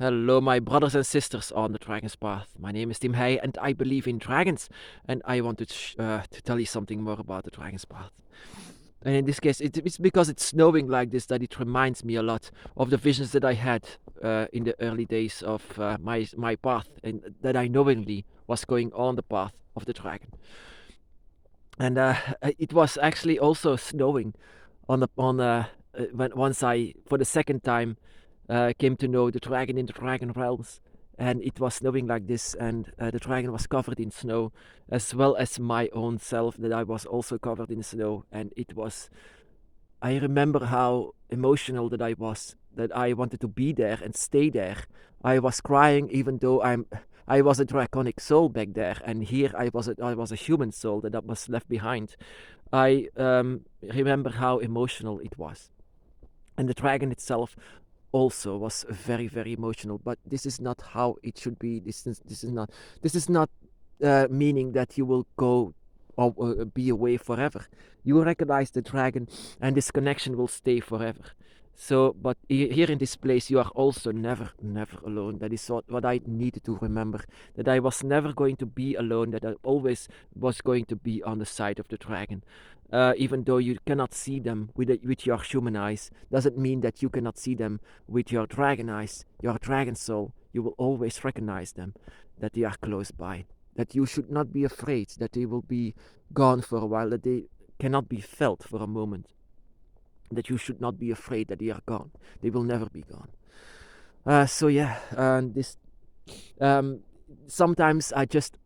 Hello, my brothers and sisters on the Dragon's Path. My name is Tim Hey, and I believe in dragons. And I want to tell you something more about the Dragon's Path. And in this case, it's because it's snowing like this that it reminds me a lot of the visions that I had in the early days of my path, and that I knowingly was going on the path of the dragon. And it was actually also snowing once I, for the second time, came to know the dragon in the dragon realms, and it was snowing like this, and the dragon was covered in snow, as well as my own self, that I was also covered in snow, and it was. I remember how emotional that I was, that I wanted to be there and stay there. I was crying even though I was a draconic soul back there, and here I was a human soul that was left behind. I remember how emotional it was. And the dragon itself also was very, very emotional. But this is not how it should be. This is not meaning that you will go or be away forever. You will recognize the dragon, and this connection will stay forever. So, but here in this place, you are also never, never alone. That is what I needed to remember. That I was never going to be alone. That I always was going to be on the side of the dragon. Even though you cannot see them with your human eyes, doesn't mean that you cannot see them with your dragon eyes, your dragon soul. You will always recognize them, that they are close by. That you should not be afraid that they will be gone for a while, that they cannot be felt for a moment. That you should not be afraid that they are gone. They will never be gone. So yeah, this sometimes I just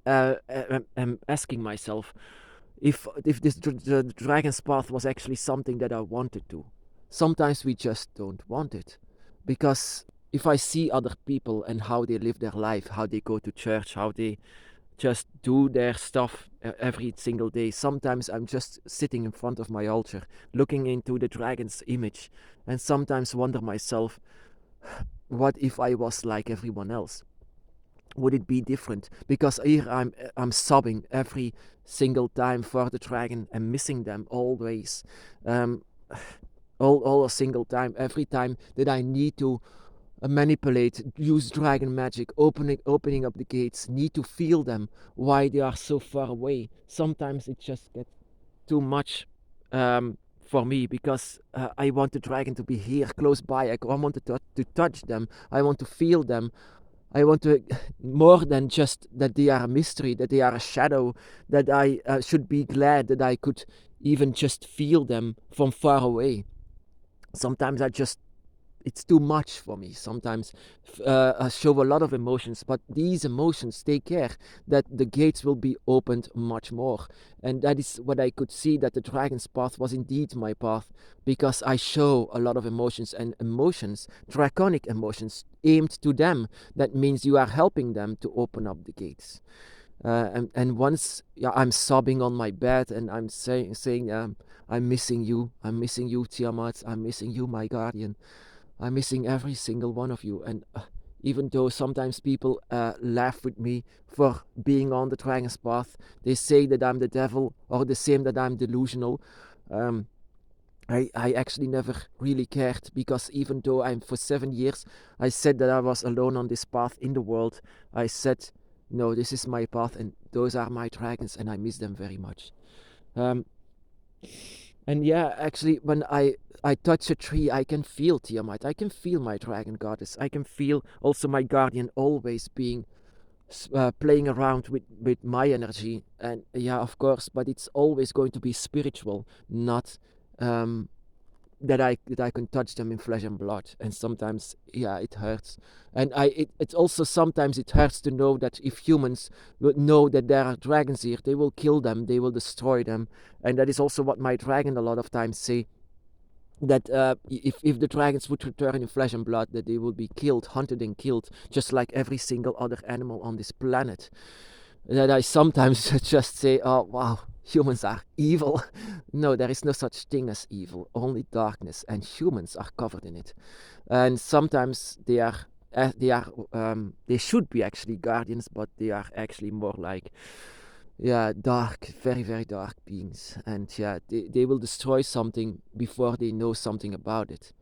am asking myself if this the dragon's path was actually something that I wanted to. Sometimes we just don't want it, because if I see other people and how they live their life, how they go to church, how they just do their stuff every single day. Sometimes I'm just sitting in front of my altar, looking into the dragon's image, and sometimes wonder myself, what if I was like everyone else? Would it be different? Because here I'm sobbing every single time for the dragon and missing them always, um, all a single time. Every time that I need to manipulate, use dragon magic, opening up the gates, need to feel them, why they are so far away. Sometimes it just gets too much for me, because I want the dragon to be here close by. I want to touch them. I want to feel them. I want to, more than just that they are a mystery, that they are a shadow, that I should be glad that I could even just feel them from far away. Sometimes it's too much for me. Sometimes I show a lot of emotions, but these emotions take care that the gates will be opened much more. And that is what I could see, that the dragon's path was indeed my path, because I show a lot of emotions, and emotions, draconic emotions, aimed to them. That means you are helping them to open up the gates. And once, yeah, I'm sobbing on my bed, and I'm saying, I'm missing you. I'm missing you, Tiamat. I'm missing you, my guardian. I'm missing every single one of you. And even though sometimes people laugh with me for being on the dragon's path, they say that I'm the devil, or the same that I'm delusional. Um, I actually never really cared, because even though I'm for 7 years, I said that I was alone on this path in the world. I said, no, this is my path, and those are my dragons, and I miss them very much. Um, and yeah, actually, when I touch a tree, I can feel Tiamat. I can feel my dragon goddess. I can feel also my guardian always being playing around with my energy. And yeah, of course, but it's always going to be spiritual, not um, that I can touch them in flesh and blood. And sometimes, yeah, it hurts. And it's also sometimes it hurts to know that if humans would know that there are dragons here, they will kill them, they will destroy them. And that is also what my dragon a lot of times say, that if the dragons would return in flesh and blood, that they will be killed, hunted and killed, just like every single other animal on this planet. That I sometimes just say, oh wow, humans are evil. No, there is no such thing as evil, only darkness, and humans are covered in it. And sometimes they should be actually guardians, but they are actually more like, yeah, dark, very, very dark beings. And yeah, they will destroy something before they know something about it.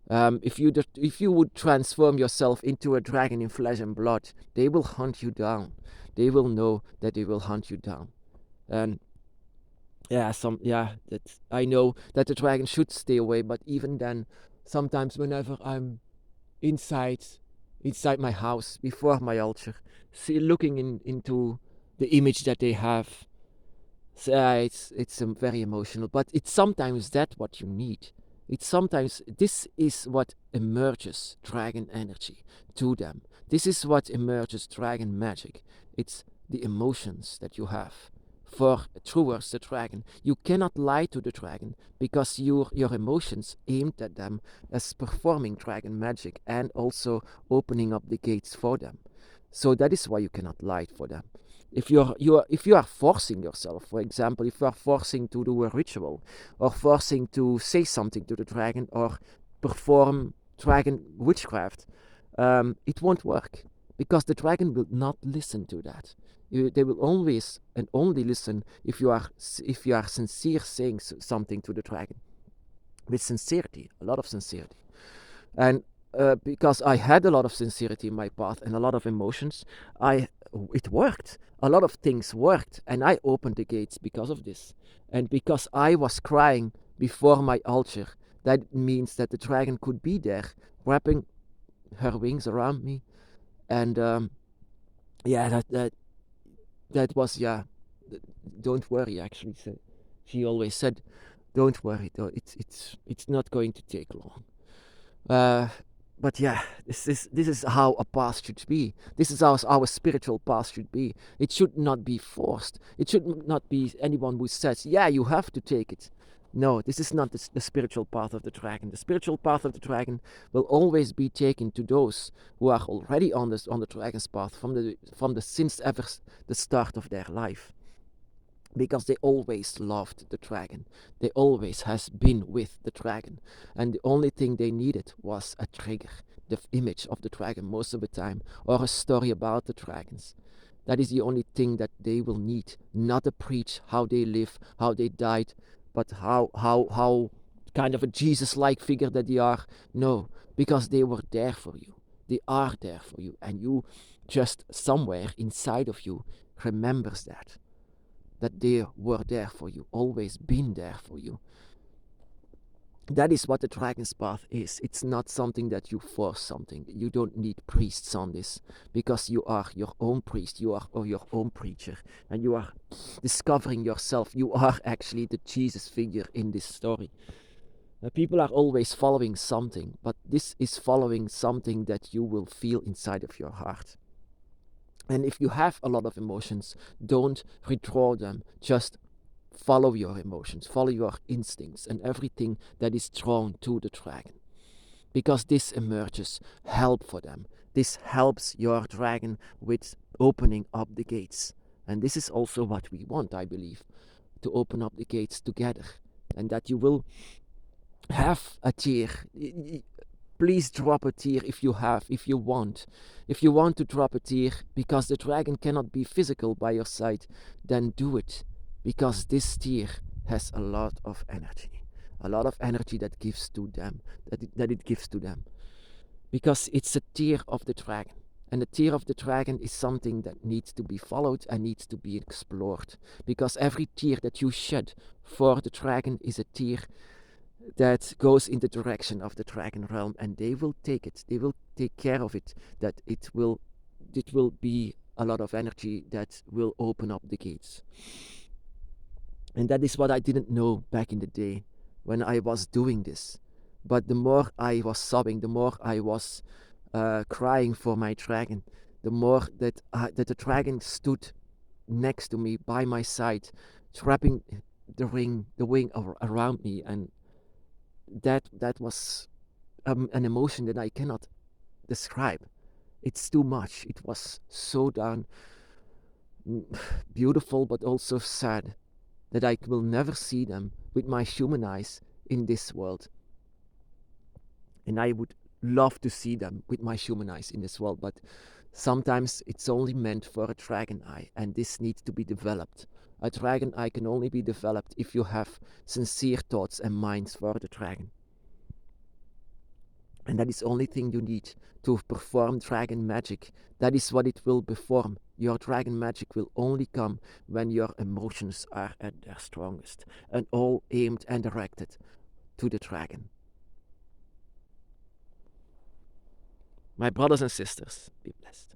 If you would transform yourself into a dragon in flesh and blood, they will hunt you down. They will know that they will hunt you down. And that I know that the dragon should stay away, but even then, sometimes whenever I'm inside inside my house before my altar, looking into the image that they have, so, it's very emotional. But it's sometimes that what you need. It's sometimes this is what emerges dragon energy to them. This is what emerges dragon magic. It's the emotions that you have for towards the dragon. You cannot lie to the dragon because your emotions aimed at them as performing dragon magic and also opening up the gates for them. So that is why you cannot lie for them. If you are forcing yourself, for example, if you are forcing to do a ritual or forcing to say something to the dragon or perform dragon witchcraft, it won't work because the dragon will not listen to that. They will always and only listen if you are sincere saying something to the dragon with sincerity, a lot of sincerity. And because I had a lot of sincerity in my path and a lot of emotions, it worked. A lot of things worked, and I opened the gates because of this. And because I was crying before my altar, that means that the dragon could be there, wrapping her wings around me. And that was Don't worry. Actually, she always said, "Don't worry. Though it's not going to take long." But this is how a path should be. This is how our spiritual path should be. It should not be forced. It should not be anyone who says, "Yeah, you have to take it." No, this is not the spiritual path of the dragon. The spiritual path of the dragon will always be taken to those who are already on the dragon's path from the since ever the start of their life. Because they always loved the dragon. They always has been with the dragon. And the only thing they needed was a trigger, the image of the dragon most of the time, or a story about the dragons. That is the only thing that they will need, not a preach how they live, how they died, but how kind of a Jesus-like figure that they are. No, because they were there for you. They are there for you, and you just somewhere inside of you remembers that they were there for you, always been there for you. That is what the dragon's path is. It's not something that you force something. You don't need priests on this because you are your own priest, you are your own preacher, and you are discovering yourself. You are actually the Jesus figure in this story. People are always following something, but this is following something that you will feel inside of your heart. And if you have a lot of emotions, don't withdraw them. Just follow your emotions, follow your instincts and everything that is drawn to the dragon. Because this emerges help for them. This helps your dragon with opening up the gates. And this is also what we want, I believe, to open up the gates together. And that you will have a tear. Please drop a tear if you want. If you want to drop a tear because the dragon cannot be physical by your side, then do it. Because this tear has a lot of energy. A lot of energy that gives to them, that it gives to them. Because it's a tear of the dragon. And the tear of the dragon is something that needs to be followed and needs to be explored. Because every tear that you shed for the dragon is a tear that goes in the direction of the dragon realm, and they will take it. They will take care of it. That it will be a lot of energy that will open up the gates. And that is what I didn't know back in the day when I was doing this. But the more I was sobbing, the more I was crying for my dragon, the more that the dragon stood next to me by my side, wrapping the wing around me, and that was an emotion that I cannot describe. It's too much. It was so darn beautiful, but also sad that I will never see them with my human eyes in this world. And I would love to see them with my human eyes in this world, but sometimes it's only meant for a dragon eye, and this needs to be developed. A dragon eye can only be developed if you have sincere thoughts and minds for the dragon. And that is the only thing you need to perform dragon magic. That is what it will perform. Your dragon magic will only come when your emotions are at their strongest and all aimed and directed to the dragon. My brothers and sisters, be blessed.